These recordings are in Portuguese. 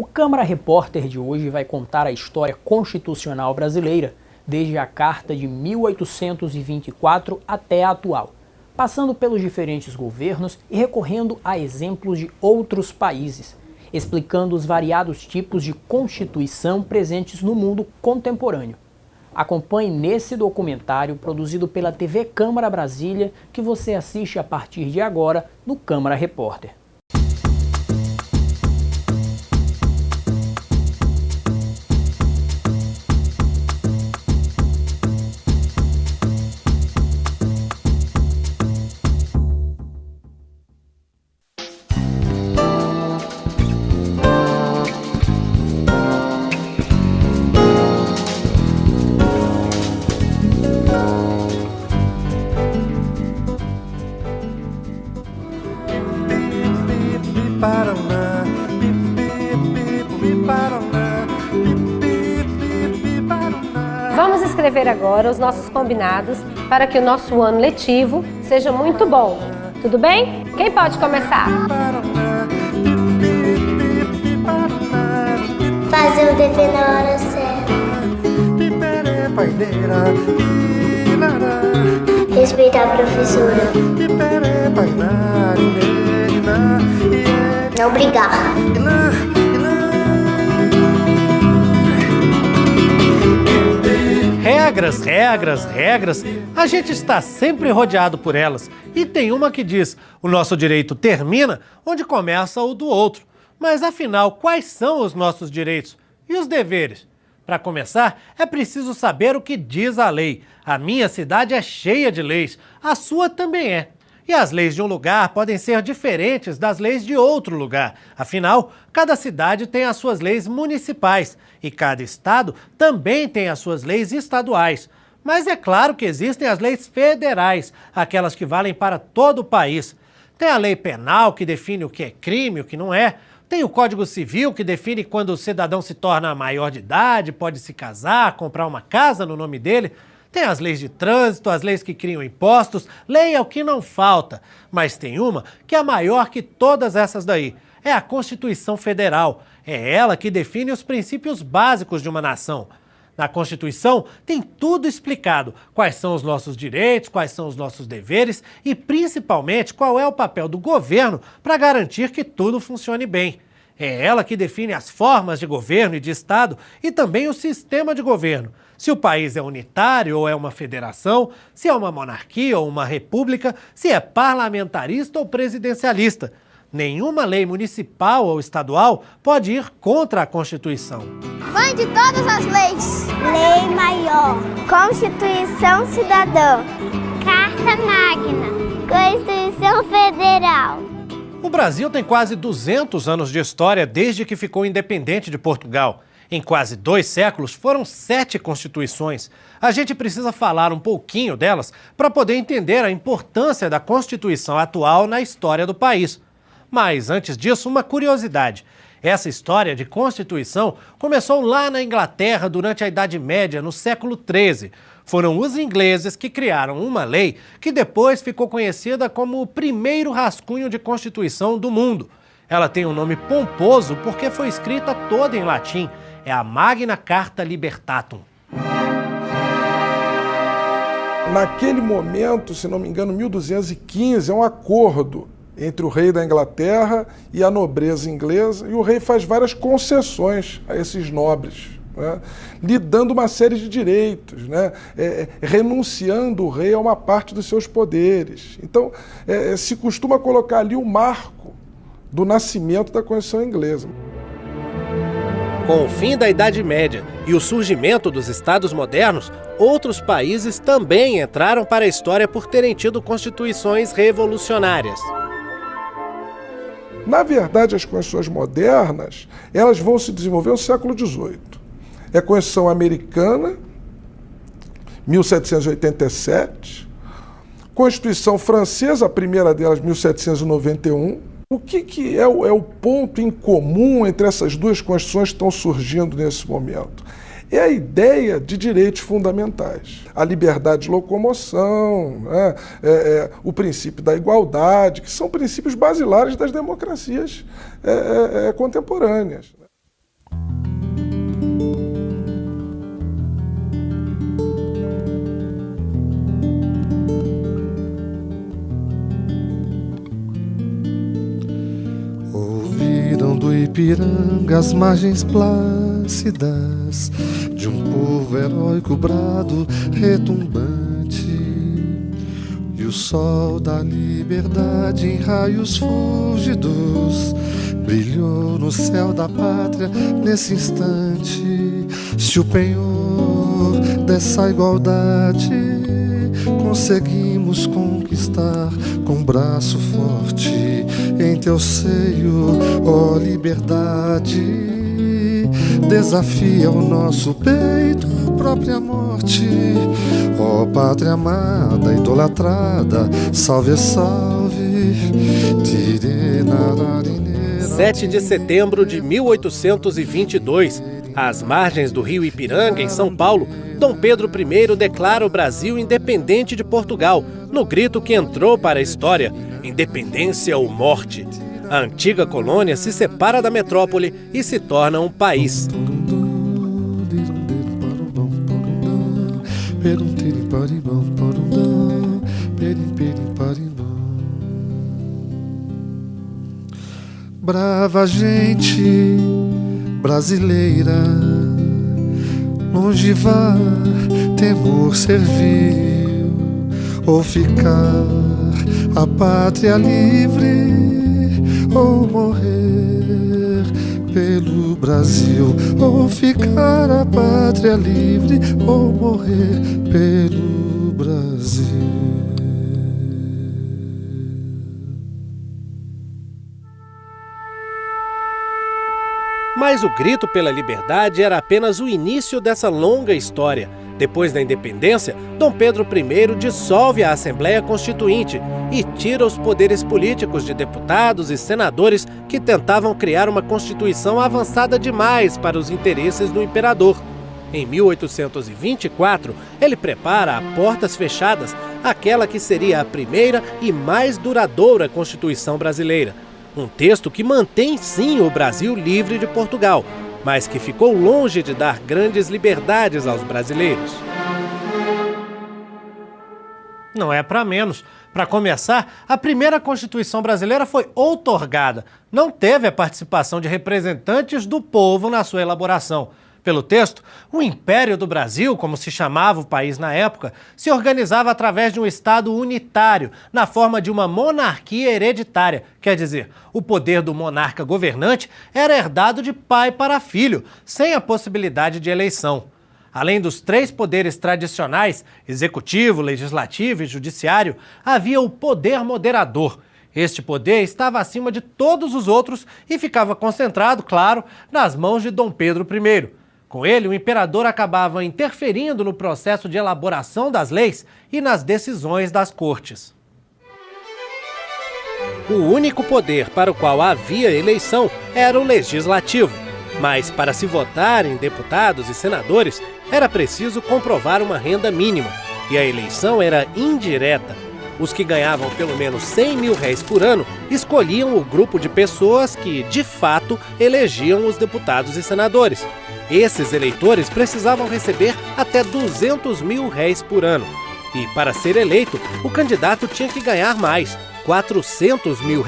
O Câmara Repórter de hoje vai contar a história constitucional brasileira, desde a Carta de 1824 até a atual, passando pelos diferentes governos e recorrendo a exemplos de outros países, explicando os variados tipos de Constituição presentes no mundo contemporâneo. Acompanhe nesse documentário produzido pela TV Câmara Brasília, que você assiste a partir de agora no Câmara Repórter. Vamos escrever agora os nossos combinados para que o nosso ano letivo seja muito bom. Tudo bem? Quem pode começar? Fazer o dever na hora certa. Respeitar a professora. Não brigar. Regras. A gente está sempre rodeado por elas. E tem uma que diz: o nosso direito termina onde começa o do outro. Mas afinal, quais são os nossos direitos e os deveres? Para começar, é preciso saber o que diz a lei. A minha cidade é cheia de leis, a sua também é. E as leis de um lugar podem ser diferentes das leis de outro lugar. Afinal, cada cidade tem as suas leis municipais e cada estado também tem as suas leis estaduais. Mas é claro que existem as leis federais, aquelas que valem para todo o país. Tem a lei penal, que define o que é crime e o que não é. Tem o Código Civil, que define quando o cidadão se torna maior de idade, pode se casar, comprar uma casa no nome dele. Tem as leis de trânsito, as leis que criam impostos, lei é o que não falta. Mas tem uma que é maior que todas essas daí. É a Constituição Federal. É ela que define os princípios básicos de uma nação. Na Constituição tem tudo explicado. Quais são os nossos direitos, quais são os nossos deveres e, principalmente, qual é o papel do governo para garantir que tudo funcione bem. É ela que define as formas de governo e de Estado e também o sistema de governo. Se o país é unitário ou é uma federação, se é uma monarquia ou uma república, se é parlamentarista ou presidencialista. Nenhuma lei municipal ou estadual pode ir contra a Constituição. Mãe de todas as leis. Lei maior. Constituição cidadã. Carta Magna. Constituição Federal. O Brasil tem quase 200 anos de história desde que ficou independente de Portugal. Em quase 2 séculos, foram 7 constituições. A gente precisa falar um pouquinho delas para poder entender a importância da Constituição atual na história do país. Mas, antes disso, uma curiosidade. Essa história de Constituição começou lá na Inglaterra durante a Idade Média, no século XIII. Foram os ingleses que criaram uma lei que depois ficou conhecida como o primeiro rascunho de Constituição do mundo. Ela tem um nome pomposo porque foi escrita toda em latim. É a Magna Carta Libertatum. Naquele momento, se não me engano, 1215, é um acordo entre o rei da Inglaterra e a nobreza inglesa, e o rei faz várias concessões a esses nobres, né, lhe dando uma série de direitos, né, renunciando o rei a uma parte dos seus poderes. Então, se costuma colocar ali o marco do nascimento da Constituição inglesa. Com o fim da Idade Média e o surgimento dos Estados modernos, outros países também entraram para a história por terem tido constituições revolucionárias. Na verdade, as constituições modernas, elas vão se desenvolver no século XVIII. É a Constituição Americana, 1787, Constituição Francesa, a primeira delas, 1791. O que é o ponto em comum entre essas duas constituições que estão surgindo nesse momento? É a ideia de direitos fundamentais. A liberdade de locomoção, né? O princípio da igualdade, que são princípios basilares das democracias contemporâneas. Ipiranga, às margens plácidas de um povo heróico brado retumbante, e o sol da liberdade em raios fúlgidos brilhou no céu da pátria nesse instante. Se o penhor dessa igualdade conseguimos conquistar com braço forte em teu seio, ó liberdade, desafia o nosso peito a própria morte. Ó pátria amada, idolatrada, salve, salve. 7 de setembro de 1822, às margens do rio Ipiranga, em São Paulo, Dom Pedro I declara o Brasil independente de Portugal, no grito que entrou para a história: independência ou morte. A antiga colônia se separa da metrópole e se torna um país. Brava gente brasileira, longe vá temor servil, ou ficar a pátria livre, ou morrer pelo Brasil, ou ficar a pátria livre, ou morrer pelo Brasil. Mas o grito pela liberdade era apenas o início dessa longa história. Depois da independência, Dom Pedro I dissolve a Assembleia Constituinte e tira os poderes políticos de deputados e senadores que tentavam criar uma Constituição avançada demais para os interesses do imperador. Em 1824, ele prepara a portas fechadas aquela que seria a primeira e mais duradoura Constituição brasileira. Um texto que mantém sim o Brasil livre de Portugal, mas que ficou longe de dar grandes liberdades aos brasileiros. Não é para menos. Para começar, a primeira Constituição brasileira foi outorgada. Não teve a participação de representantes do povo na sua elaboração. Pelo texto, o Império do Brasil, como se chamava o país na época, se organizava através de um Estado unitário, na forma de uma monarquia hereditária. Quer dizer, o poder do monarca governante era herdado de pai para filho, sem a possibilidade de eleição. Além dos 3 poderes tradicionais, executivo, legislativo e judiciário, havia o poder moderador. Este poder estava acima de todos os outros e ficava concentrado, claro, nas mãos de Dom Pedro I. Com ele, o imperador acabava interferindo no processo de elaboração das leis e nas decisões das cortes. O único poder para o qual havia eleição era o legislativo. Mas para se votar em deputados e senadores, era preciso comprovar uma renda mínima. E a eleição era indireta. Os que ganhavam pelo menos R$100 mil por ano escolhiam o grupo de pessoas que, de fato, elegiam os deputados e senadores. Esses eleitores precisavam receber até R$200 mil por ano. E, para ser eleito, o candidato tinha que ganhar mais, R$400 mil.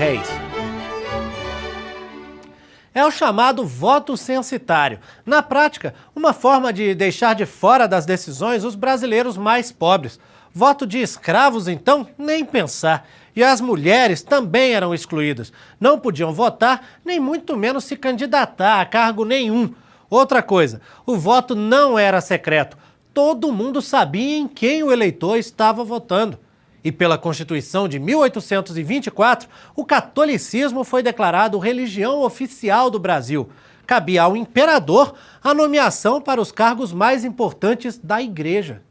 É o chamado voto censitário. Na prática, uma forma de deixar de fora das decisões os brasileiros mais pobres. Voto de escravos, então, nem pensar. E as mulheres também eram excluídas. Não podiam votar, nem muito menos se candidatar a cargo nenhum. Outra coisa, o voto não era secreto. Todo mundo sabia em quem o eleitor estava votando. E pela Constituição de 1824, o catolicismo foi declarado religião oficial do Brasil. Cabia ao imperador a nomeação para os cargos mais importantes da Igreja.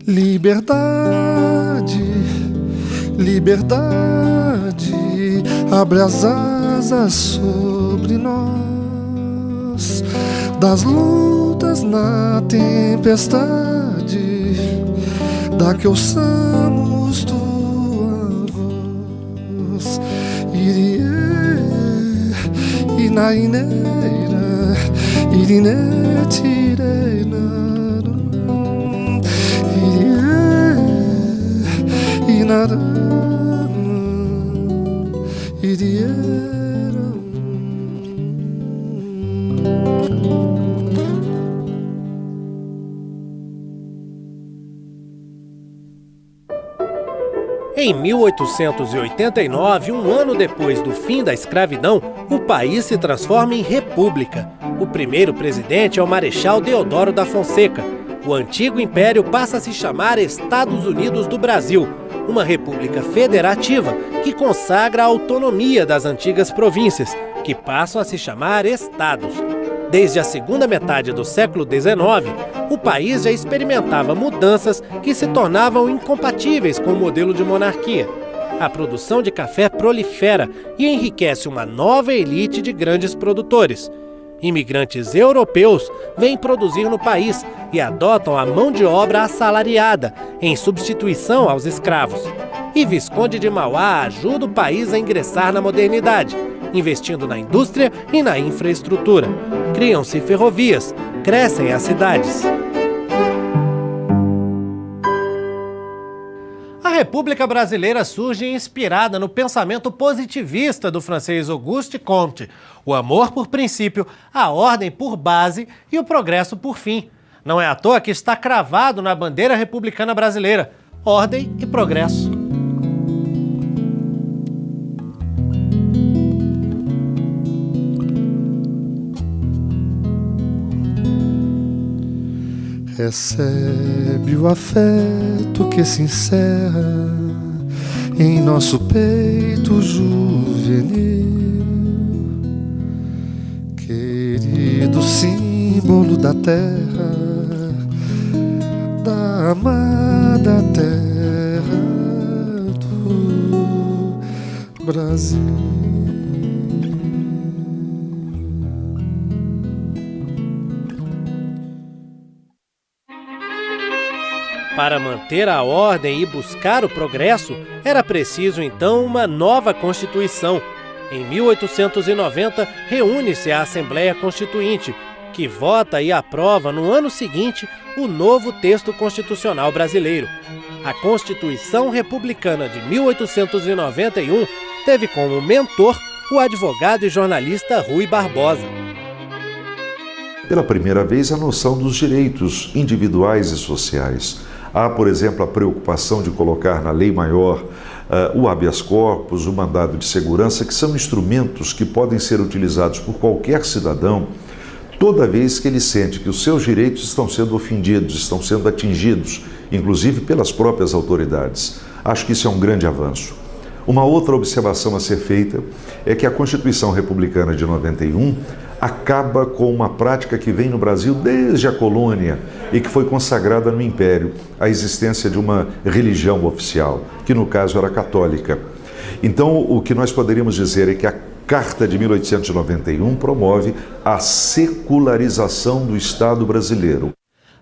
Liberdade, liberdade, abre as asas sobre nós. Das lutas na tempestade, da que ouçamos tua voz. Irie, inaineira, irine, tirena, irie, inara, irie. Em 1889, um ano depois do fim da escravidão, o país se transforma em república. O primeiro presidente é o Marechal Deodoro da Fonseca. O antigo império passa a se chamar Estados Unidos do Brasil, uma república federativa que consagra a autonomia das antigas províncias, que passam a se chamar estados. Desde a segunda metade do século XIX, o país já experimentava mudanças que se tornavam incompatíveis com o modelo de monarquia. A produção de café prolifera e enriquece uma nova elite de grandes produtores. Imigrantes europeus vêm produzir no país e adotam a mão de obra assalariada, em substituição aos escravos. E Visconde de Mauá ajuda o país a ingressar na modernidade, investindo na indústria e na infraestrutura. Criam-se ferrovias, crescem as cidades. A República Brasileira surge inspirada no pensamento positivista do francês Auguste Comte: o amor por princípio, a ordem por base e o progresso por fim. Não é à toa que está cravado na bandeira republicana brasileira: ordem e progresso. Recebe o afeto que se encerra em nosso peito juvenil, querido símbolo da terra, da amada terra do Brasil. Para manter a ordem e buscar o progresso, era preciso então uma nova Constituição. Em 1890, reúne-se a Assembleia Constituinte, que vota e aprova no ano seguinte o novo texto constitucional brasileiro. A Constituição Republicana de 1891 teve como mentor o advogado e jornalista Rui Barbosa. Pela primeira vez, a noção dos direitos individuais e sociais. Há, por exemplo, a preocupação de colocar na lei maior o habeas corpus, o mandado de segurança, que são instrumentos que podem ser utilizados por qualquer cidadão toda vez que ele sente que os seus direitos estão sendo ofendidos, estão sendo atingidos, inclusive pelas próprias autoridades. Acho que isso é um grande avanço. Uma outra observação a ser feita é que a Constituição Republicana de 91 acaba com uma prática que vem no Brasil desde a colônia e que foi consagrada no Império, a existência de uma religião oficial, que no caso era católica. Então, o que nós poderíamos dizer é que a Carta de 1891 promove a secularização do Estado brasileiro.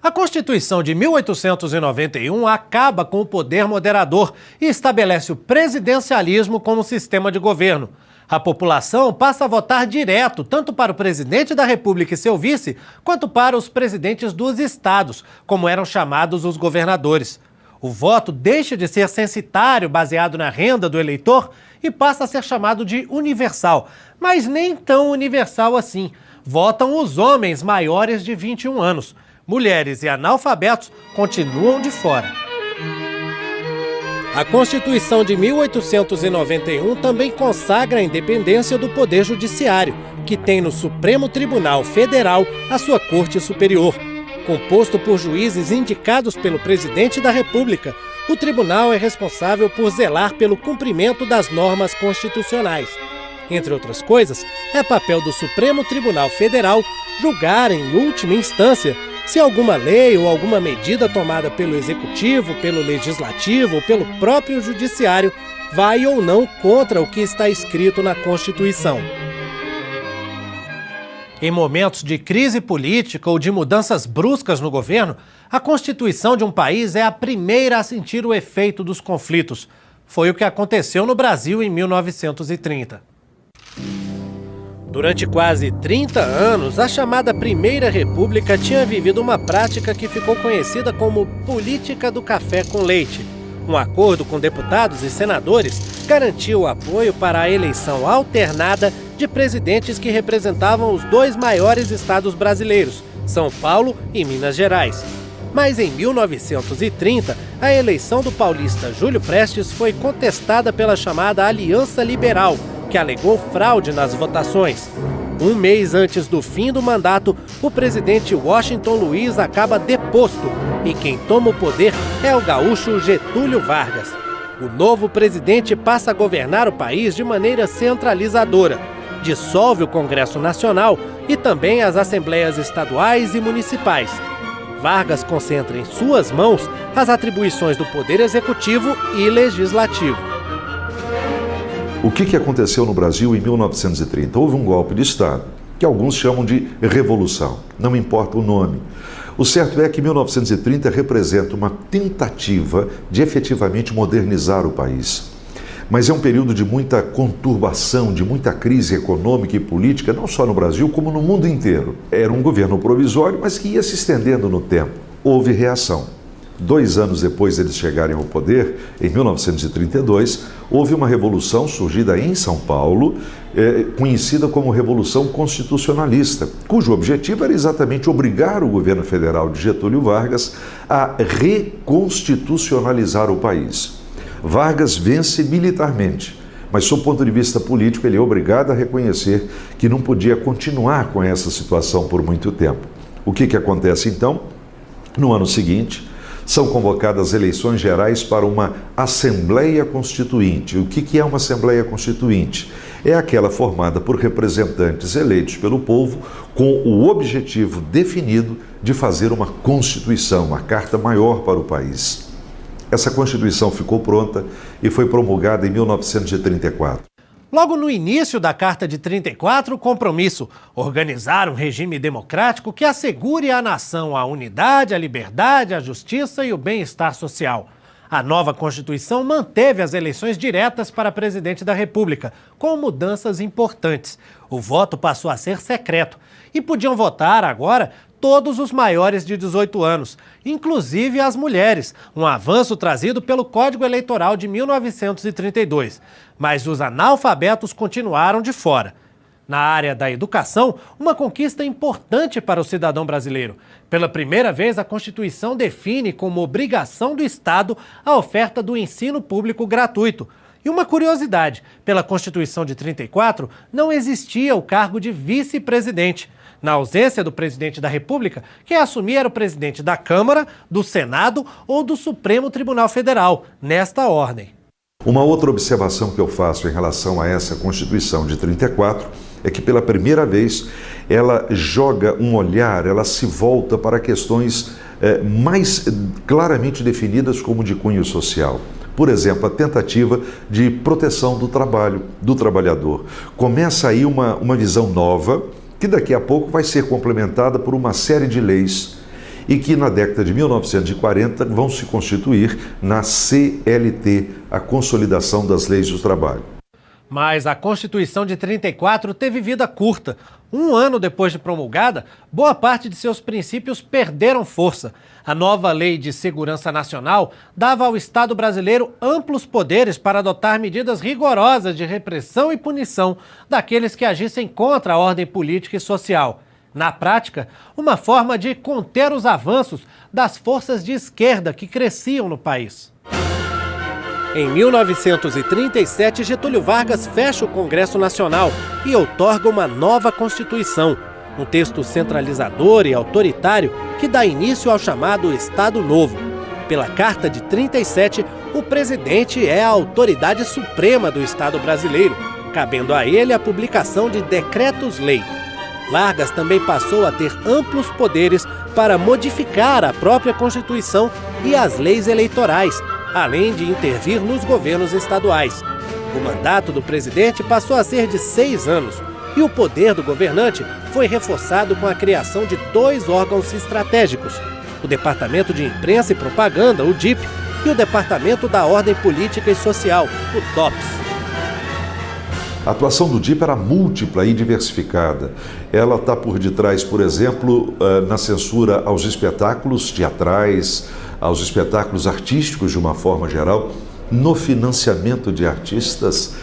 A Constituição de 1891 acaba com o poder moderador e estabelece o presidencialismo como sistema de governo. A população passa a votar direto, tanto para o presidente da República e seu vice, quanto para os presidentes dos estados, como eram chamados os governadores. O voto deixa de ser censitário, baseado na renda do eleitor, e passa a ser chamado de universal, mas nem tão universal assim. Votam os homens maiores de 21 anos. Mulheres e analfabetos continuam de fora. A Constituição de 1891 também consagra a independência do Poder Judiciário, que tem no Supremo Tribunal Federal a sua Corte Superior. Composto por juízes indicados pelo Presidente da República, o tribunal é responsável por zelar pelo cumprimento das normas constitucionais. Entre outras coisas, é papel do Supremo Tribunal Federal julgar, em última instância, se alguma lei ou alguma medida tomada pelo Executivo, pelo Legislativo ou pelo próprio Judiciário vai ou não contra o que está escrito na Constituição. Em momentos de crise política ou de mudanças bruscas no governo, a Constituição de um país é a primeira a sentir o efeito dos conflitos. Foi o que aconteceu no Brasil em 1930. Durante quase 30 anos, a chamada Primeira República tinha vivido uma prática que ficou conhecida como política do café com leite. Um acordo com deputados e senadores garantiu o apoio para a eleição alternada de presidentes que representavam os dois maiores estados brasileiros, São Paulo e Minas Gerais. Mas em 1930, a eleição do paulista Júlio Prestes foi contestada pela chamada Aliança Liberal, que alegou fraude nas votações. Um mês antes do fim do mandato, o presidente Washington Luiz acaba deposto e quem toma o poder é o gaúcho Getúlio Vargas. O novo presidente passa a governar o país de maneira centralizadora. Dissolve o Congresso Nacional e também as assembleias estaduais e municipais. Vargas concentra em suas mãos as atribuições do Poder Executivo e Legislativo. O que aconteceu no Brasil em 1930? Houve um golpe de Estado, que alguns chamam de revolução, não importa o nome. O certo é que 1930 representa uma tentativa de efetivamente modernizar o país. Mas é um período de muita conturbação, de muita crise econômica e política, não só no Brasil, como no mundo inteiro. Era um governo provisório, mas que ia se estendendo no tempo. Houve reação. 2 anos depois deles chegarem ao poder, em 1932, houve uma revolução surgida em São Paulo, conhecida como Revolução Constitucionalista, cujo objetivo era exatamente obrigar o governo federal de Getúlio Vargas a reconstitucionalizar o país. Vargas vence militarmente, mas, sob o ponto de vista político, ele é obrigado a reconhecer que não podia continuar com essa situação por muito tempo. O que acontece, então? No ano seguinte, são convocadas eleições gerais para uma Assembleia Constituinte. O que é uma Assembleia Constituinte? É aquela formada por representantes eleitos pelo povo com o objetivo definido de fazer uma Constituição, uma Carta Maior para o país. Essa Constituição ficou pronta e foi promulgada em 1934. Logo no início da Carta de 34, o compromisso: organizar um regime democrático que assegure à nação a unidade, a liberdade, a justiça e o bem-estar social. A nova Constituição manteve as eleições diretas para presidente da República, com mudanças importantes. O voto passou a ser secreto e podiam votar agora todos os maiores de 18 anos, inclusive as mulheres, um avanço trazido pelo Código Eleitoral de 1932. Mas os analfabetos continuaram de fora. Na área da educação, uma conquista importante para o cidadão brasileiro. Pela primeira vez, a Constituição define como obrigação do Estado a oferta do ensino público gratuito. E uma curiosidade, pela Constituição de 34, não existia o cargo de vice-presidente. Na ausência do presidente da República, quem assumia era o presidente da Câmara, do Senado ou do Supremo Tribunal Federal, nesta ordem. Uma outra observação que eu faço em relação a essa Constituição de 34 é que pela primeira vez ela joga um olhar, ela se volta para questões mais claramente definidas como de cunho social. Por exemplo, a tentativa de proteção do trabalho, do trabalhador. Começa aí uma visão nova, que daqui a pouco vai ser complementada por uma série de leis e que na década de 1940 vão se constituir na CLT, a Consolidação das Leis do Trabalho. Mas a Constituição de 34 teve vida curta. 1 ano depois de promulgada, boa parte de seus princípios perderam força. A nova Lei de Segurança Nacional dava ao Estado brasileiro amplos poderes para adotar medidas rigorosas de repressão e punição daqueles que agissem contra a ordem política e social. Na prática, uma forma de conter os avanços das forças de esquerda que cresciam no país. Em 1937, Getúlio Vargas fecha o Congresso Nacional e outorga uma nova Constituição, um texto centralizador e autoritário que dá início ao chamado Estado Novo. Pela Carta de 37, o presidente é a autoridade suprema do Estado brasileiro, cabendo a ele a publicação de decretos-lei. Vargas também passou a ter amplos poderes para modificar a própria Constituição e as leis eleitorais, além de intervir nos governos estaduais. O mandato do presidente passou a ser de 6 anos e o poder do governante foi reforçado com a criação de 2 órgãos estratégicos: o Departamento de Imprensa e Propaganda, o DIP, e o Departamento da Ordem Política e Social, o DOPS. A atuação do DIP era múltipla e diversificada. Ela está por detrás, por exemplo, na censura aos espetáculos teatrais, aos espetáculos artísticos de uma forma geral, no financiamento de artistas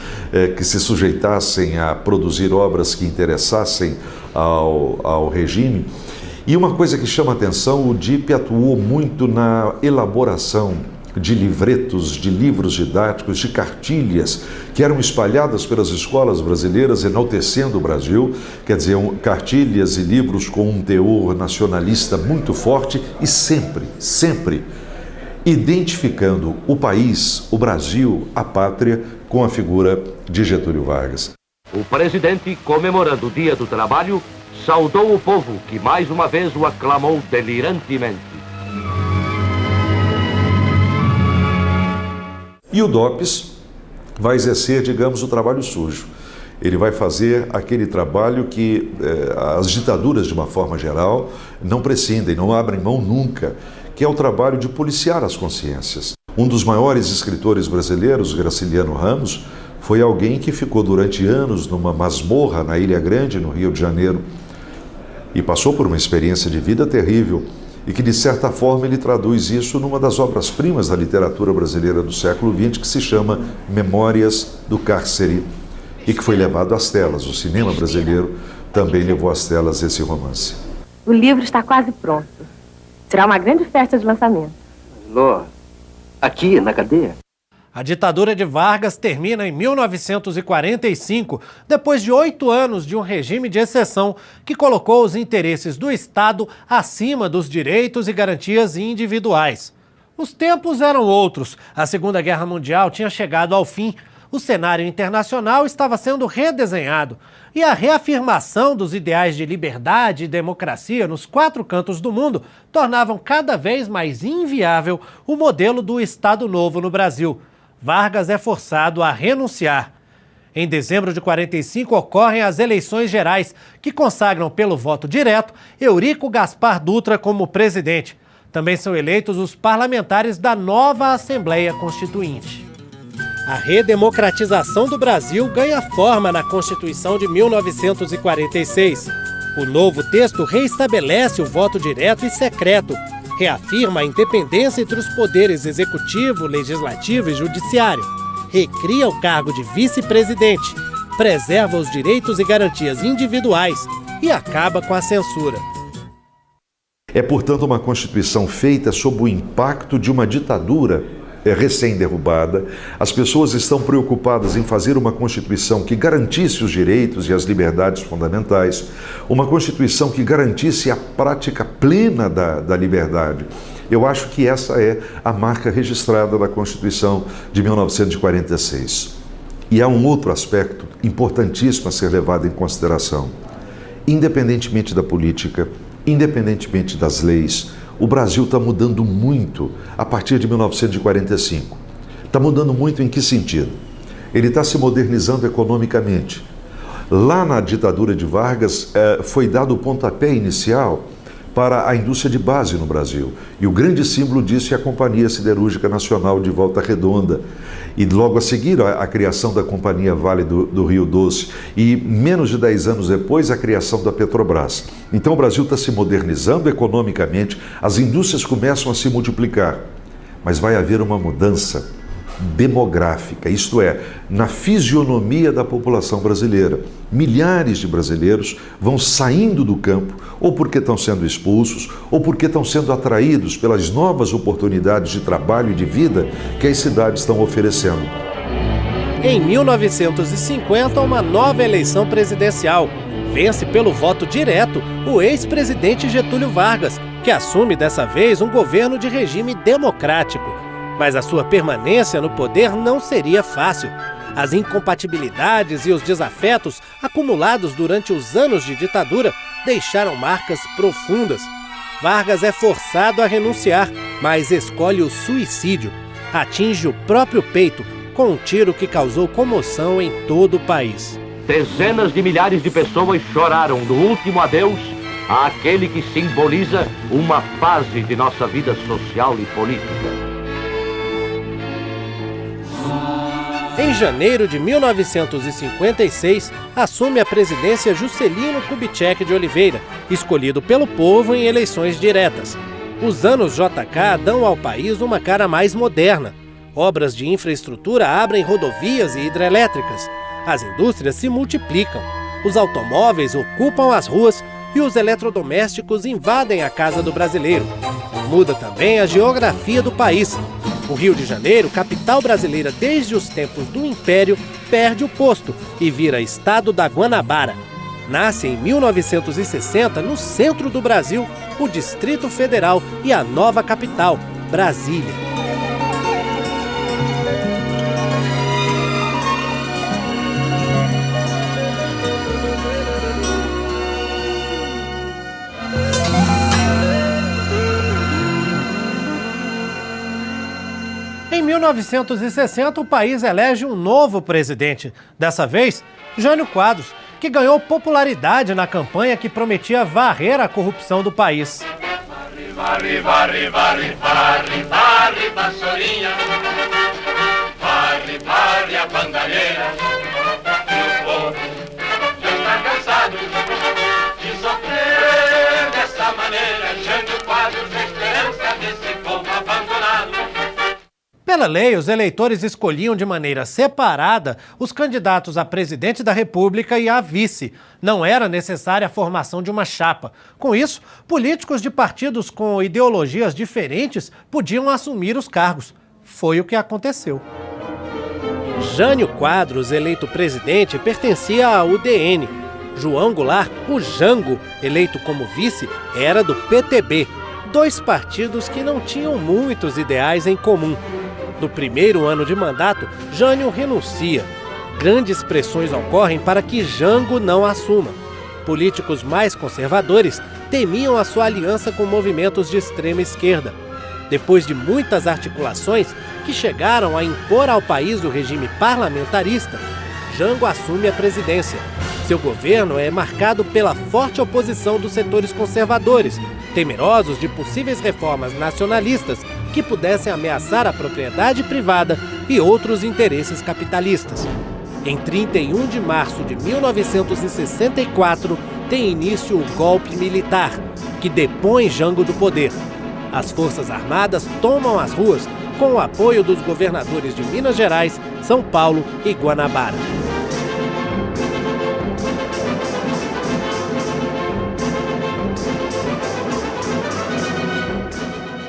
que se sujeitassem a produzir obras que interessassem ao regime. E uma coisa que chama atenção, o DIP atuou muito na elaboração de livretos, de livros didáticos, de cartilhas que eram espalhadas pelas escolas brasileiras, enaltecendo o Brasil, quer dizer, cartilhas e livros com um teor nacionalista muito forte e sempre identificando o país, o Brasil, a pátria, com a figura de Getúlio Vargas. O presidente, comemorando o Dia do Trabalho, saudou o povo, que mais uma vez o aclamou delirantemente. E o DOPS vai exercer, digamos, o trabalho sujo. Ele vai fazer aquele trabalho que as ditaduras, de uma forma geral, não prescindem, não abrem mão nunca, que é o trabalho de policiar as consciências. Um dos maiores escritores brasileiros, Graciliano Ramos, foi alguém que ficou durante anos numa masmorra na Ilha Grande, no Rio de Janeiro, e passou por uma experiência de vida terrível, e que, de certa forma, ele traduz isso numa das obras-primas da literatura brasileira do século XX, que se chama Memórias do Cárcere, e que foi levado às telas. O cinema brasileiro também levou às telas esse romance. O livro está quase pronto. Será uma grande festa de lançamento. Ló, aqui na cadeia? A ditadura de Vargas termina em 1945, depois de 8 anos de um regime de exceção que colocou os interesses do Estado acima dos direitos e garantias individuais. Os tempos eram outros. A Segunda Guerra Mundial tinha chegado ao fim. O cenário internacional estava sendo redesenhado e a reafirmação dos ideais de liberdade e democracia nos 4 cantos do mundo tornavam cada vez mais inviável o modelo do Estado Novo no Brasil. Vargas é forçado a renunciar. Em dezembro de 45 ocorrem as eleições gerais, que consagram pelo voto direto Eurico Gaspar Dutra como presidente. Também são eleitos os parlamentares da nova Assembleia Constituinte. A redemocratização do Brasil ganha forma na Constituição de 1946. O novo texto reestabelece o voto direto e secreto, reafirma a independência entre os poderes executivo, legislativo e judiciário, recria o cargo de vice-presidente, preserva os direitos e garantias individuais e acaba com a censura. É, portanto, uma Constituição feita sob o impacto de uma ditadura recém-derrubada. As pessoas estão preocupadas em fazer uma Constituição que garantisse os direitos e as liberdades fundamentais, uma Constituição que garantisse a prática plena da liberdade. Eu acho que essa é a marca registrada da Constituição de 1946. E há um outro aspecto importantíssimo a ser levado em consideração. Independentemente da política, independentemente das leis, o Brasil está mudando muito a partir de 1945. Está mudando muito em que sentido? Ele está se modernizando economicamente. Lá na ditadura de Vargas foi dado o pontapé inicial para a indústria de base no Brasil. E o grande símbolo disso é a Companhia Siderúrgica Nacional de Volta Redonda. E logo a seguir a criação da Companhia Vale do Rio Doce. E menos de 10 anos depois a criação da Petrobras. Então o Brasil está se modernizando economicamente, as indústrias começam a se multiplicar. Mas vai haver uma mudança demográfica, isto é, na fisionomia da população brasileira. Milhares de brasileiros vão saindo do campo, ou porque estão sendo expulsos, ou porque estão sendo atraídos pelas novas oportunidades de trabalho e de vida que as cidades estão oferecendo. Em 1950, uma nova eleição presidencial. Vence pelo voto direto o ex-presidente Getúlio Vargas, que assume dessa vez um governo de regime democrático. Mas a sua permanência no poder não seria fácil. As incompatibilidades e os desafetos acumulados durante os anos de ditadura deixaram marcas profundas. Vargas é forçado a renunciar, mas escolhe o suicídio. Atinge o próprio peito com um tiro que causou comoção em todo o país. Dezenas de milhares de pessoas choraram no último adeus àquele que simboliza uma fase de nossa vida social e política. Em janeiro de 1956, assume a presidência Juscelino Kubitschek de Oliveira, escolhido pelo povo em eleições diretas. Os anos JK dão ao país uma cara mais moderna. Obras de infraestrutura abrem rodovias e hidrelétricas. As indústrias se multiplicam. Os automóveis ocupam as ruas e os eletrodomésticos invadem a casa do brasileiro. Muda também a geografia do país. O Rio de Janeiro, capital brasileira desde os tempos do Império, perde o posto e vira estado da Guanabara. Nasce em 1960, no centro do Brasil, o Distrito Federal e a nova capital, Brasília. Em 1960, o país elege um novo presidente. Dessa vez, Jânio Quadros, que ganhou popularidade na campanha que prometia varrer a corrupção do país. Varre, varre, varre, varre, varre, vassourinha. Varre, varre a bandalheira. E o povo já está cansado de sofrer dessa maneira. Jânio Quadros, a esperança desse povo abandonado. Pela lei, os eleitores escolhiam de maneira separada os candidatos a presidente da República e a vice. Não era necessária a formação de uma chapa. Com isso, políticos de partidos com ideologias diferentes podiam assumir os cargos. Foi o que aconteceu. Jânio Quadros, eleito presidente, pertencia à UDN. João Goulart, o Jango, eleito como vice, era do PTB. Dois partidos que não tinham muitos ideais em comum. No primeiro ano de mandato, Jânio renuncia. Grandes pressões ocorrem para que Jango não assuma. Políticos mais conservadores temiam a sua aliança com movimentos de extrema esquerda. Depois de muitas articulações que chegaram a impor ao país o regime parlamentarista, Jango assume a presidência. Seu governo é marcado pela forte oposição dos setores conservadores, temerosos de possíveis reformas nacionalistas que pudessem ameaçar a propriedade privada e outros interesses capitalistas. Em 31 de março de 1964, tem início o golpe militar, que depõe Jango do poder. As Forças Armadas tomam as ruas com o apoio dos governadores de Minas Gerais, São Paulo e Guanabara.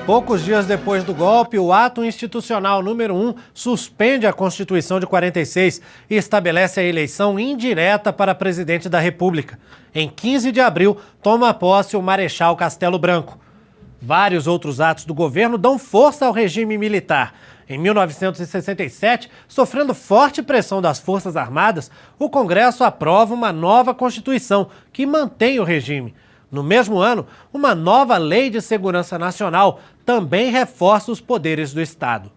Poucos dias depois do golpe, o ato institucional número 1 suspende a Constituição de 46 e estabelece a eleição indireta para presidente da República. Em 15 de abril, toma posse o Marechal Castelo Branco. Vários outros atos do governo dão força ao regime militar. Em 1967, sofrendo forte pressão das Forças Armadas, o Congresso aprova uma nova Constituição que mantém o regime. No mesmo ano, uma nova Lei de Segurança Nacional também reforça os poderes do Estado.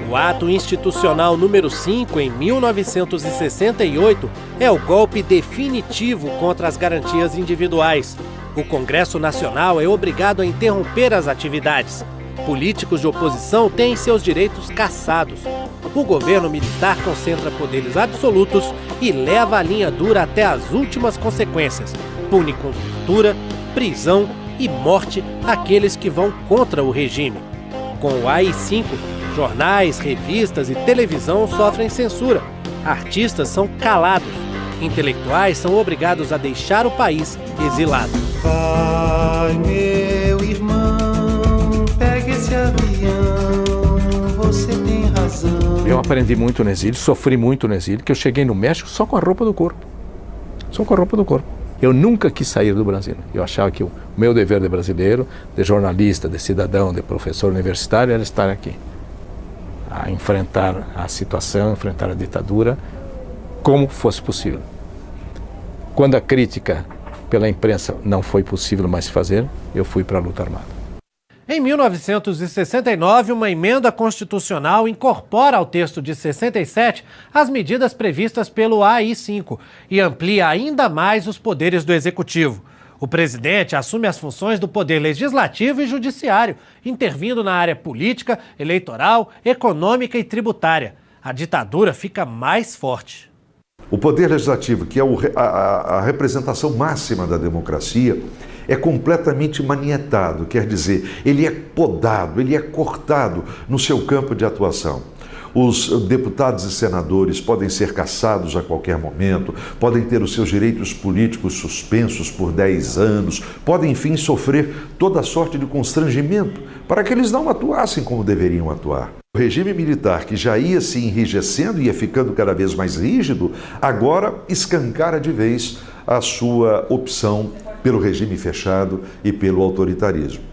O ato institucional número 5, em 1968, é o golpe definitivo contra as garantias individuais. O Congresso Nacional é obrigado a interromper as atividades. Políticos de oposição têm seus direitos cassados. O governo militar concentra poderes absolutos e leva a linha dura até as últimas consequências. Pune com tortura, prisão e morte aqueles que vão contra o regime. Com o AI-5, jornais, revistas e televisão sofrem censura. Artistas são calados. Intelectuais são obrigados a deixar o país exilado. Vai, meu irmão, pegue esse avião, você tem razão. Eu aprendi muito no exílio, sofri muito no exílio, que eu cheguei no México só com a roupa do corpo. Só com a roupa do corpo. Eu nunca quis sair do Brasil. Eu achava que o meu dever de brasileiro, de jornalista, de cidadão, de professor universitário, era estar aqui. A enfrentar a situação, enfrentar a ditadura, como fosse possível. Quando a crítica pela imprensa não foi possível mais fazer, eu fui para a luta armada. Em 1969, uma emenda constitucional incorpora ao texto de 67 as medidas previstas pelo AI-5 e amplia ainda mais os poderes do Executivo. O presidente assume as funções do poder legislativo e judiciário, intervindo na área política, eleitoral, econômica e tributária. A ditadura fica mais forte. O poder legislativo, que é a representação máxima da democracia, é completamente manietado, quer dizer, ele é podado, ele é cortado no seu campo de atuação. Os deputados e senadores podem ser cassados a qualquer momento, podem ter os seus direitos políticos suspensos por 10 anos, podem, enfim, sofrer toda sorte de constrangimento para que eles não atuassem como deveriam atuar. O regime militar, que já ia se enrijecendo e ia ficando cada vez mais rígido, agora escancara de vez a sua opção pelo regime fechado e pelo autoritarismo.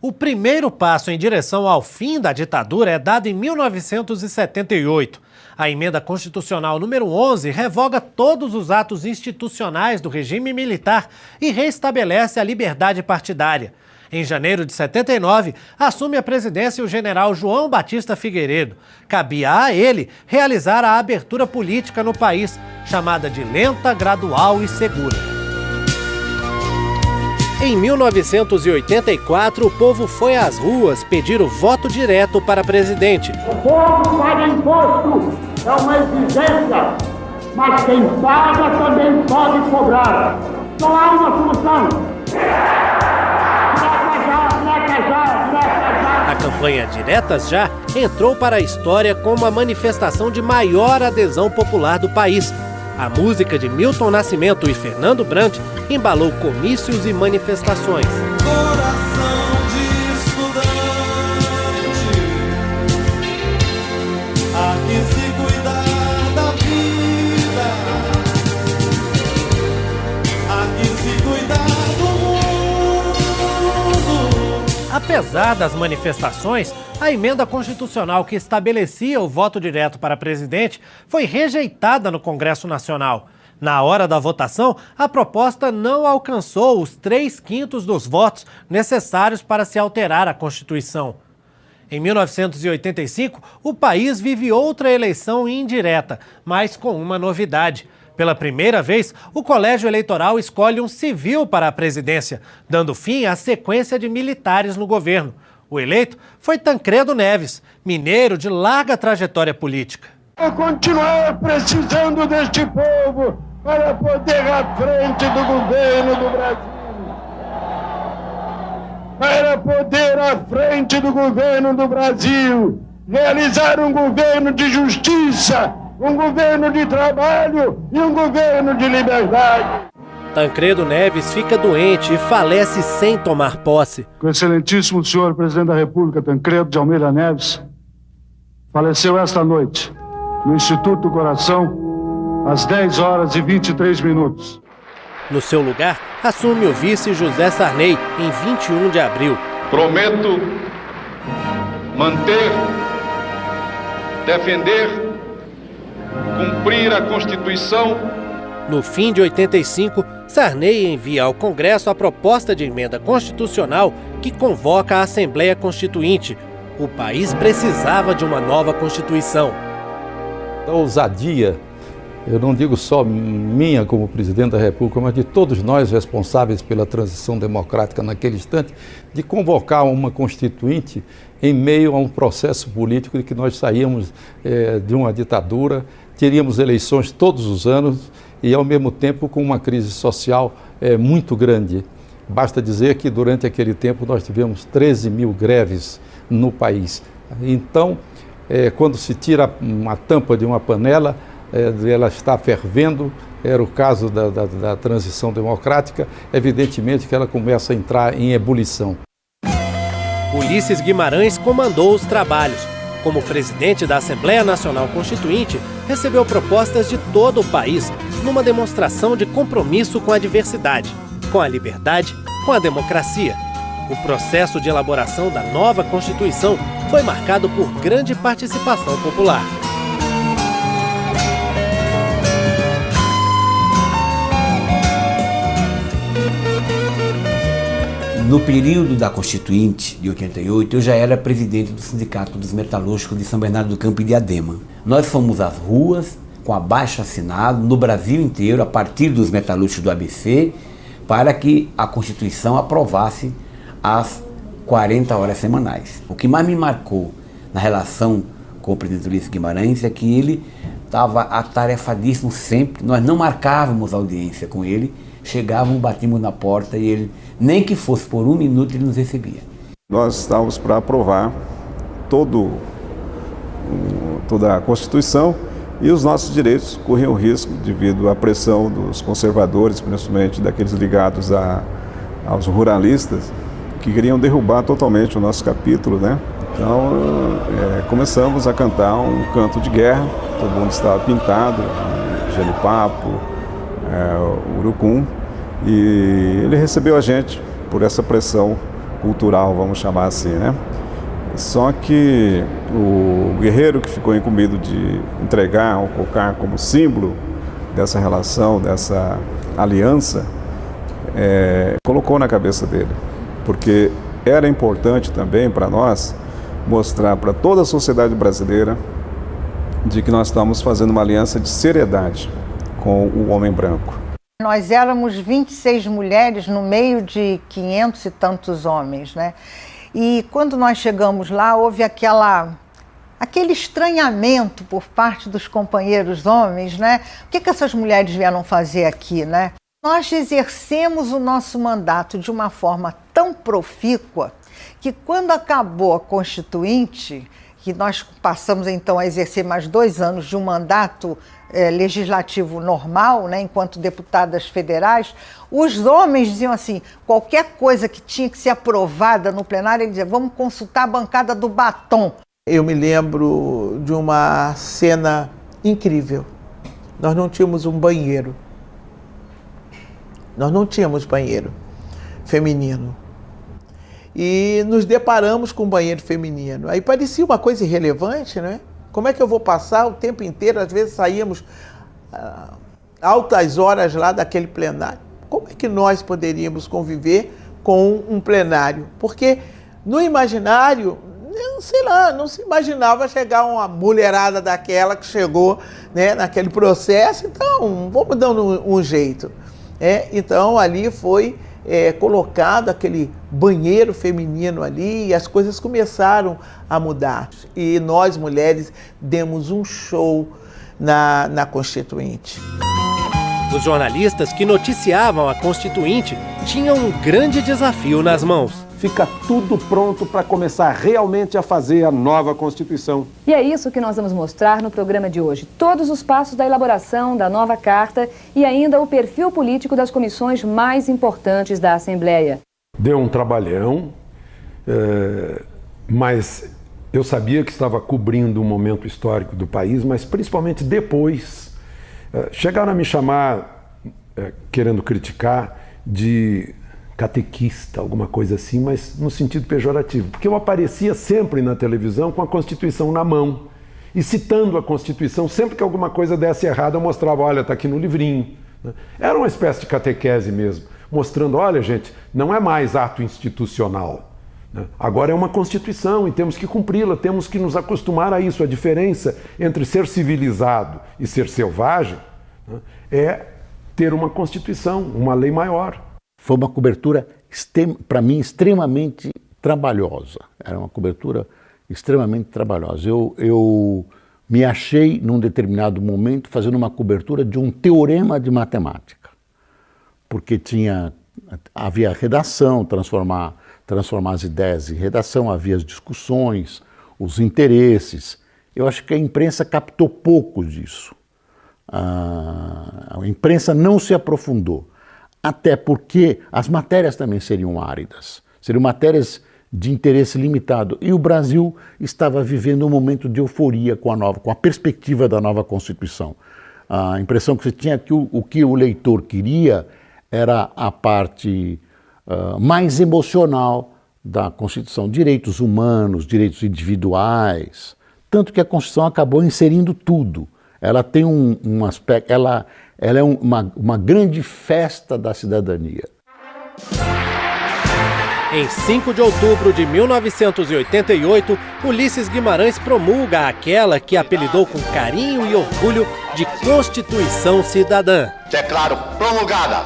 O primeiro passo em direção ao fim da ditadura é dado em 1978. A emenda constitucional número 11 revoga todos os atos institucionais do regime militar e reestabelece a liberdade partidária. Em janeiro de 79, assume a presidência o general João Batista Figueiredo. Cabia a ele realizar a abertura política no país, chamada de lenta, gradual e segura. Em 1984, o povo foi às ruas pedir o voto direto para presidente. O povo paga imposto, é uma exigência, mas quem paga também pode cobrar. Não há uma solução. A campanha Diretas Já entrou para a história como a manifestação de maior adesão popular do país. A música de Milton Nascimento e Fernando Brant embalou comícios e manifestações. Coração de estudante, há que se cuidar da vida, há que se cuidar do mundo. Apesar das manifestações, a emenda constitucional que estabelecia o voto direto para presidente foi rejeitada no Congresso Nacional. Na hora da votação, a proposta não alcançou os 3/5 dos votos necessários para se alterar a Constituição. Em 1985, o país vive outra eleição indireta, mas com uma novidade. Pela primeira vez, o colégio eleitoral escolhe um civil para a presidência, dando fim à sequência de militares no governo. O eleito foi Tancredo Neves, mineiro de larga trajetória política. Vou continuar precisando deste povo para poder à frente do governo do Brasil. Para poder à frente do governo do Brasil realizar um governo de justiça, um governo de trabalho e um governo de liberdade. Tancredo Neves fica doente e falece sem tomar posse. O excelentíssimo senhor presidente da República, Tancredo de Almeida Neves, faleceu esta noite no Instituto do Coração, às 10h23. No seu lugar, assume o vice José Sarney, em 21 de abril. Prometo manter, defender, cumprir a Constituição. No fim de 85, Sarney envia ao Congresso a proposta de emenda constitucional que convoca a Assembleia Constituinte. O país precisava de uma nova Constituição. A ousadia, eu não digo só minha como presidente da República, mas de todos nós responsáveis pela transição democrática naquele instante, de convocar uma Constituinte em meio a um processo político de que nós saíamos de uma ditadura, teríamos eleições todos os anos, e, ao mesmo tempo, com uma crise social muito grande. Basta dizer que, durante aquele tempo, nós tivemos 13 mil greves no país. Então, quando se tira uma tampa de uma panela, ela está fervendo, era o caso da transição democrática, evidentemente que ela começa a entrar em ebulição. Ulisses Guimarães comandou os trabalhos. Como presidente da Assembleia Nacional Constituinte, recebeu propostas de todo o país, numa demonstração de compromisso com a diversidade, com a liberdade, com a democracia. O processo de elaboração da nova Constituição foi marcado por grande participação popular. No período da Constituinte, de 88, eu já era presidente do Sindicato dos Metalúrgicos de São Bernardo do Campo e Diadema. Nós fomos às ruas, com abaixo-assinado, no Brasil inteiro, a partir dos metalúrgicos do ABC, para que a Constituição aprovasse as 40 horas semanais. O que mais me marcou na relação com o presidente Ulisses Guimarães é que ele estava atarefadíssimo sempre. Nós não marcávamos audiência com ele chegavam, batíamos na porta e ele, nem que fosse por 1 minuto, ele nos recebia. Nós estávamos para aprovar toda a Constituição e os nossos direitos corriam risco devido à pressão dos conservadores, principalmente daqueles ligados aos ruralistas, que queriam derrubar totalmente o nosso capítulo, né? Então, começamos a cantar um canto de guerra, todo mundo estava pintado, genipapo, urucum, e ele recebeu a gente por essa pressão cultural, vamos chamar assim, né? Só que o guerreiro que ficou incumbido de entregar o cocar como símbolo dessa relação, dessa aliança, colocou na cabeça dele, porque era importante também para nós mostrar para toda a sociedade brasileira de que nós estamos fazendo uma aliança de seriedade com o homem branco. Nós éramos 26 mulheres no meio de 500 e tantos homens, né? E quando nós chegamos lá, houve aquele estranhamento por parte dos companheiros homens, né? O que essas mulheres vieram fazer aqui, né? Nós exercemos o nosso mandato de uma forma tão profícua que quando acabou a Constituinte, que nós passamos então a exercer mais 2 anos de um mandato legislativo normal, né, enquanto deputadas federais, os homens diziam assim, qualquer coisa que tinha que ser aprovada no plenário, eles diziam, vamos consultar a bancada do batom. Eu me lembro de uma cena incrível. Nós não tínhamos um banheiro. Nós não tínhamos banheiro feminino. E nos deparamos com um banheiro feminino. Aí parecia uma coisa irrelevante, né? Como é que eu vou passar o tempo inteiro? Às vezes saíamos altas horas lá daquele plenário. Como é que nós poderíamos conviver com um plenário? Porque no imaginário, sei lá, não se imaginava chegar uma mulherada daquela que chegou, né, naquele processo. Então, vamos dando um jeito. Então, ali foi colocado aquele banheiro feminino ali e as coisas começaram a mudar. E nós, mulheres, demos um show na Constituinte. Os jornalistas que noticiavam a Constituinte tinham um grande desafio nas mãos. Fica tudo pronto para começar realmente a fazer a nova Constituição. E é isso que nós vamos mostrar no programa de hoje. Todos os passos da elaboração da nova carta e ainda o perfil político das comissões mais importantes da Assembleia. Deu um trabalhão, mas eu sabia que estava cobrindo um momento histórico do país, mas principalmente depois. Chegaram a me chamar, querendo criticar, de catequista, alguma coisa assim, mas no sentido pejorativo, porque eu aparecia sempre na televisão com a Constituição na mão e citando a Constituição, sempre que alguma coisa desse errado eu mostrava, olha, está aqui no livrinho. Era uma espécie de catequese mesmo, mostrando, olha gente, não é mais ato institucional, agora é uma Constituição e temos que cumpri-la, temos que nos acostumar a isso. A diferença entre ser civilizado e ser selvagem é ter uma Constituição, uma lei maior. Foi uma cobertura, para mim, extremamente trabalhosa. Era uma cobertura extremamente trabalhosa. Eu me achei, num determinado momento, fazendo uma cobertura de um teorema de matemática. Porque havia redação, transformar as ideias em redação, havia as discussões, os interesses. Eu acho que a imprensa captou pouco disso. A imprensa não se aprofundou. Até porque as matérias também seriam áridas, seriam matérias de interesse limitado. E o Brasil estava vivendo um momento de euforia com a perspectiva da nova Constituição. A impressão que você tinha que o que o leitor queria era a parte mais emocional da Constituição, direitos humanos, direitos individuais. Tanto que a Constituição acabou inserindo tudo. Ela tem um aspecto, ela é uma grande festa da cidadania. Em 5 de outubro de 1988, Ulisses Guimarães promulga aquela que apelidou com carinho e orgulho de Constituição Cidadã. Declaro promulgada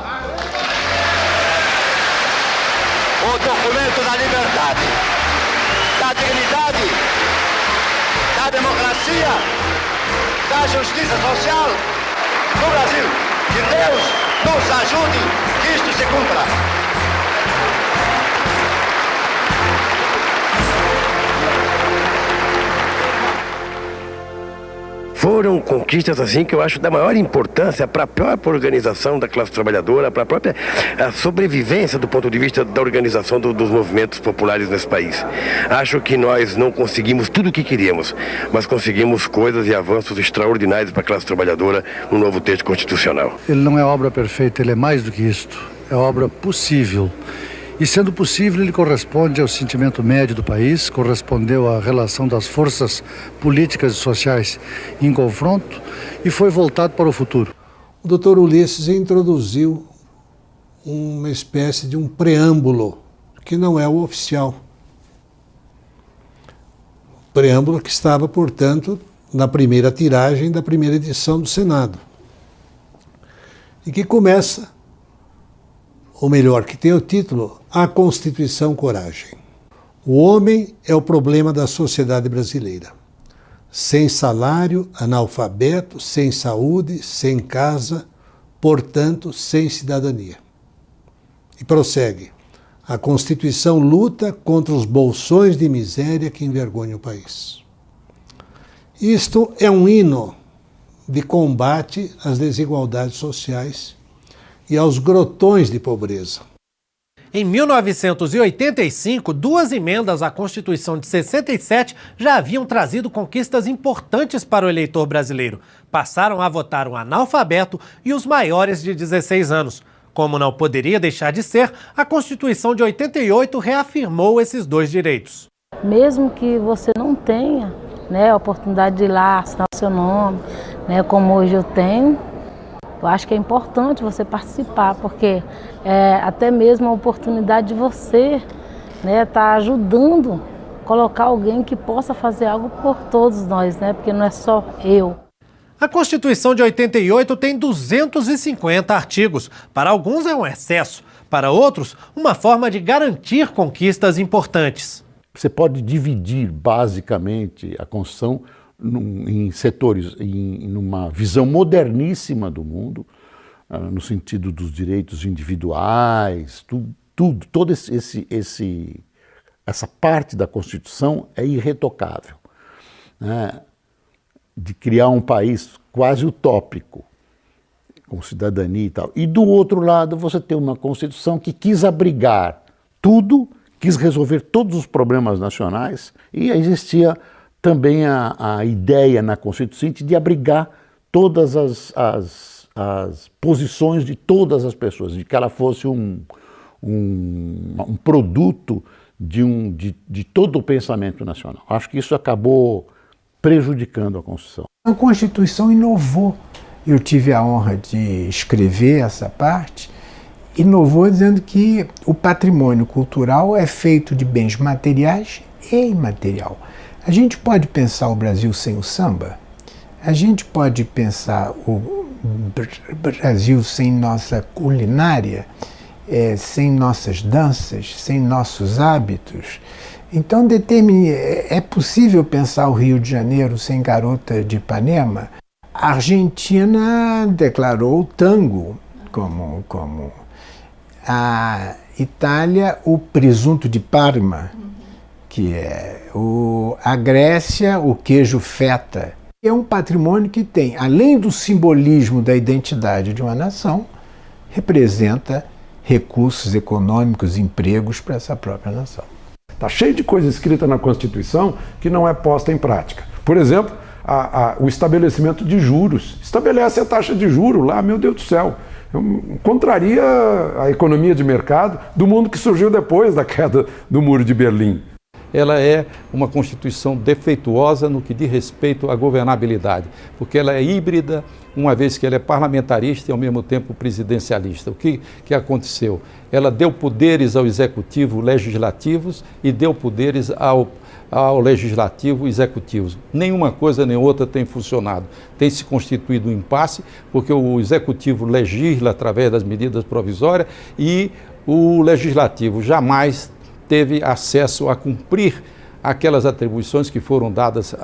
o documento da liberdade, da dignidade, da democracia, da justiça social no Brasil. Que Deus nos ajude isto se cumpra. Foram conquistas assim que eu acho da maior importância para a própria organização da classe trabalhadora, para a própria sobrevivência do ponto de vista da organização dos movimentos populares nesse país. Acho que nós não conseguimos tudo o que queríamos, mas conseguimos coisas e avanços extraordinários para a classe trabalhadora no novo texto constitucional. Ele não é obra perfeita, ele é mais do que isto. É obra possível. E sendo possível, ele corresponde ao sentimento médio do país, correspondeu à relação das forças políticas e sociais em confronto e foi voltado para o futuro. O Dr. Ulisses introduziu uma espécie de um preâmbulo, que não é o oficial. Preâmbulo que estava, portanto, na primeira tiragem da primeira edição do Senado. E que começa, ou melhor, que tem o título A Constituição Coragem. O homem é o problema da sociedade brasileira. Sem salário, analfabeto, sem saúde, sem casa, portanto, sem cidadania. E prossegue. A Constituição luta contra os bolsões de miséria que envergonham o país. Isto é um hino de combate às desigualdades sociais e aos grotões de pobreza. Em 1985, 2 emendas à Constituição de 67 já haviam trazido conquistas importantes para o eleitor brasileiro. Passaram a votar o analfabeto e os maiores de 16 anos. Como não poderia deixar de ser, a Constituição de 88 reafirmou esses 2 direitos. Mesmo que você não tenha, a oportunidade de ir lá assinar o seu nome, como hoje eu tenho, eu acho que é importante você participar, porque até mesmo a oportunidade de você tá ajudando a colocar alguém que possa fazer algo por todos nós, porque não é só eu. A Constituição de 88 tem 250 artigos. Para alguns é um excesso, para outros, uma forma de garantir conquistas importantes. Você pode dividir basicamente a Constituição em setores, numa visão moderníssima do mundo, no sentido dos direitos individuais, toda essa parte da Constituição é irretocável, de criar um país quase utópico, com cidadania e tal. E do outro lado você tem uma Constituição que quis abrigar tudo, quis resolver todos os problemas nacionais, e existia também a ideia na Constituinte de abrigar todas as posições de todas as pessoas, de que ela fosse um produto de todo o pensamento nacional. Acho que isso acabou prejudicando a Constituição. A Constituição inovou. Eu tive a honra de escrever essa parte. Inovou dizendo que o patrimônio cultural é feito de bens materiais e imaterial. A gente pode pensar o Brasil sem o samba? A gente pode pensar o Brasil sem nossa culinária, sem nossas danças, sem nossos hábitos? Então, é possível pensar o Rio de Janeiro sem Garota de Ipanema? A Argentina declarou o tango como a Itália o presunto de Parma, que é a Grécia o queijo feta. É um patrimônio que tem, além do simbolismo da identidade de uma nação, representa recursos econômicos, empregos para essa própria nação. Está cheio de coisa escrita na Constituição que não é posta em prática. Por exemplo, o estabelecimento de juros. Estabelece a taxa de juros lá, meu Deus do céu. Contraria a economia de mercado do mundo que surgiu depois da queda do Muro de Berlim. Ela é uma Constituição defeituosa no que diz respeito à governabilidade, porque ela é híbrida, uma vez que ela é parlamentarista e ao mesmo tempo presidencialista. O que aconteceu? Ela deu poderes ao executivo legislativos e deu poderes ao legislativo executivo. Nenhuma coisa nem outra tem funcionado. Tem se constituído um impasse, porque o executivo legisla através das medidas provisórias e o legislativo jamais teve acesso a cumprir aquelas atribuições que foram dadas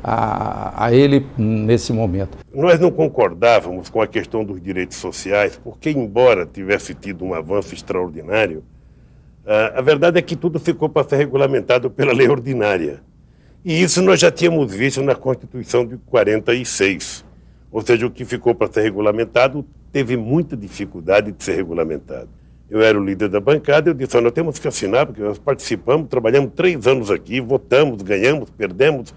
a ele nesse momento. Nós não concordávamos com a questão dos direitos sociais, porque, embora tivesse tido um avanço extraordinário, a verdade é que tudo ficou para ser regulamentado pela lei ordinária. E isso nós já tínhamos visto na Constituição de 46. Ou seja, o que ficou para ser regulamentado teve muita dificuldade de ser regulamentado. Eu era o líder da bancada, eu disse, nós temos que assinar, porque nós participamos, trabalhamos 3 anos aqui, votamos, ganhamos, perdemos,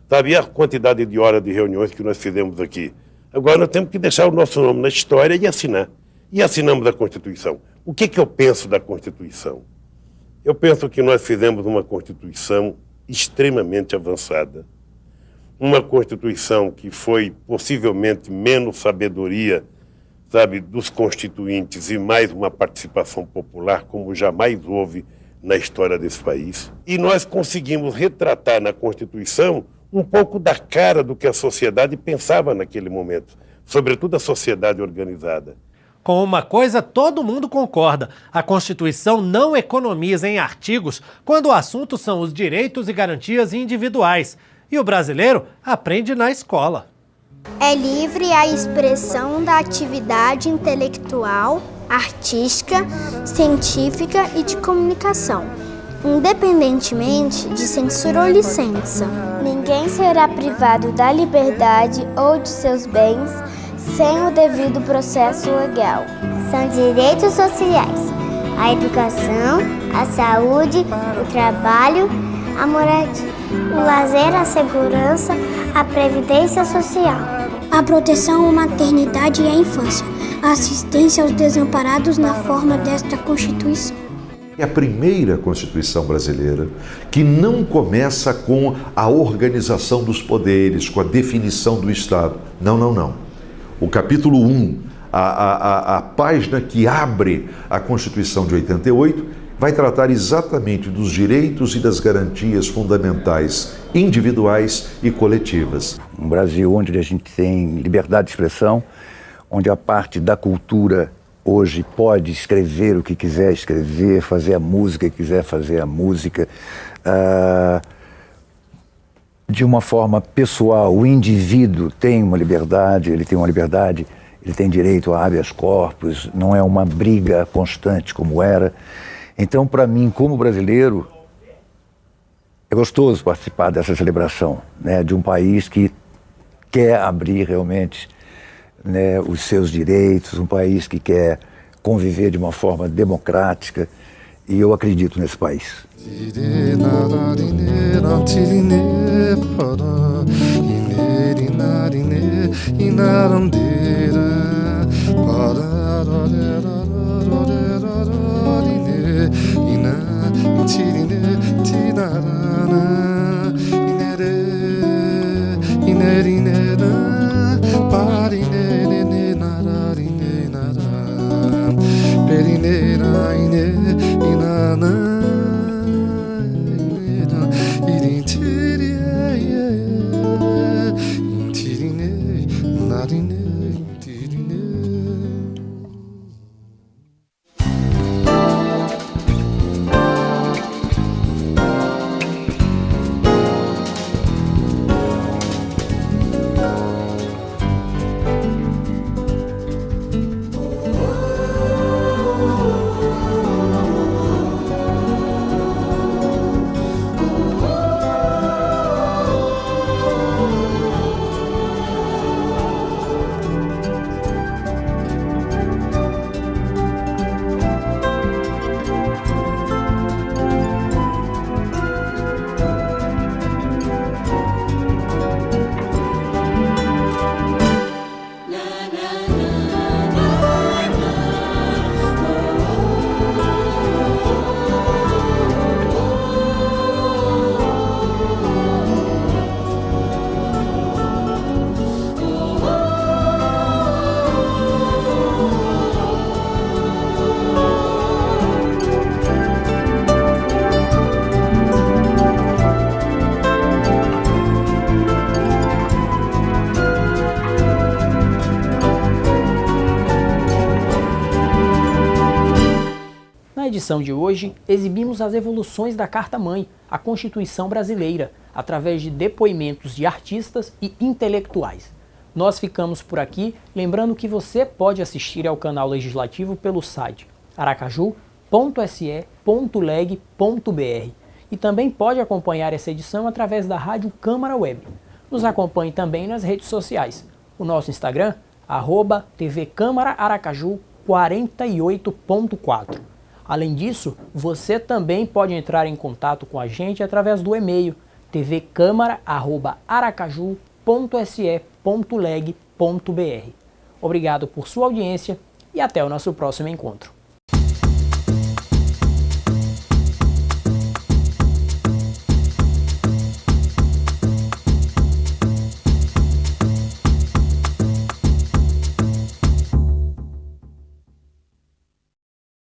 sabe? E a quantidade de horas de reuniões que nós fizemos aqui. Agora nós temos que deixar o nosso nome na história e assinar. E assinamos a Constituição. O que eu penso da Constituição? Eu penso que nós fizemos uma Constituição extremamente avançada. Uma Constituição que foi possivelmente menos sabedoria, sabe, dos constituintes e mais uma participação popular como jamais houve na história desse país. E nós conseguimos retratar na Constituição um pouco da cara do que a sociedade pensava naquele momento, sobretudo a sociedade organizada. Com uma coisa todo mundo concorda, a Constituição não economiza em artigos quando o assunto são os direitos e garantias individuais. E o brasileiro aprende na escola. É livre a expressão da atividade intelectual, artística, científica e de comunicação, independentemente de censura ou licença. Ninguém será privado da liberdade ou de seus bens sem o devido processo legal. São direitos sociais: a educação, a saúde, o trabalho, a moradia, o lazer, a segurança, a previdência social, a proteção à maternidade e à infância, a assistência aos desamparados na forma desta Constituição. É a primeira Constituição brasileira que não começa com a organização dos poderes, com a definição do Estado. Não. O capítulo 1, a página que abre a Constituição de 88, vai tratar exatamente dos direitos e das garantias fundamentais, individuais e coletivas. Um Brasil onde a gente tem liberdade de expressão, onde a parte da cultura hoje pode escrever o que quiser escrever, fazer a música que quiser fazer a música. De uma forma pessoal, o indivíduo tem uma liberdade, ele tem direito a habeas corpus, não é uma briga constante como era. Então, para mim, como brasileiro, é gostoso participar dessa celebração, né, de um país que quer abrir realmente, né, os seus direitos, um país que quer conviver de uma forma democrática, e eu acredito nesse país. edição de hoje, exibimos as evoluções da Carta-Mãe, a Constituição Brasileira, através de depoimentos de artistas e intelectuais. Nós ficamos por aqui, lembrando que você pode assistir ao canal legislativo pelo site aracaju.se.leg.br e também pode acompanhar essa edição através da Rádio Câmara Web. Nos acompanhe também nas redes sociais. O nosso Instagram, @TV Câmara Aracaju 48.4. Além disso, você também pode entrar em contato com a gente através do e-mail tvcamara@aracaju.se.leg.br. Obrigado por sua audiência e até o nosso próximo encontro.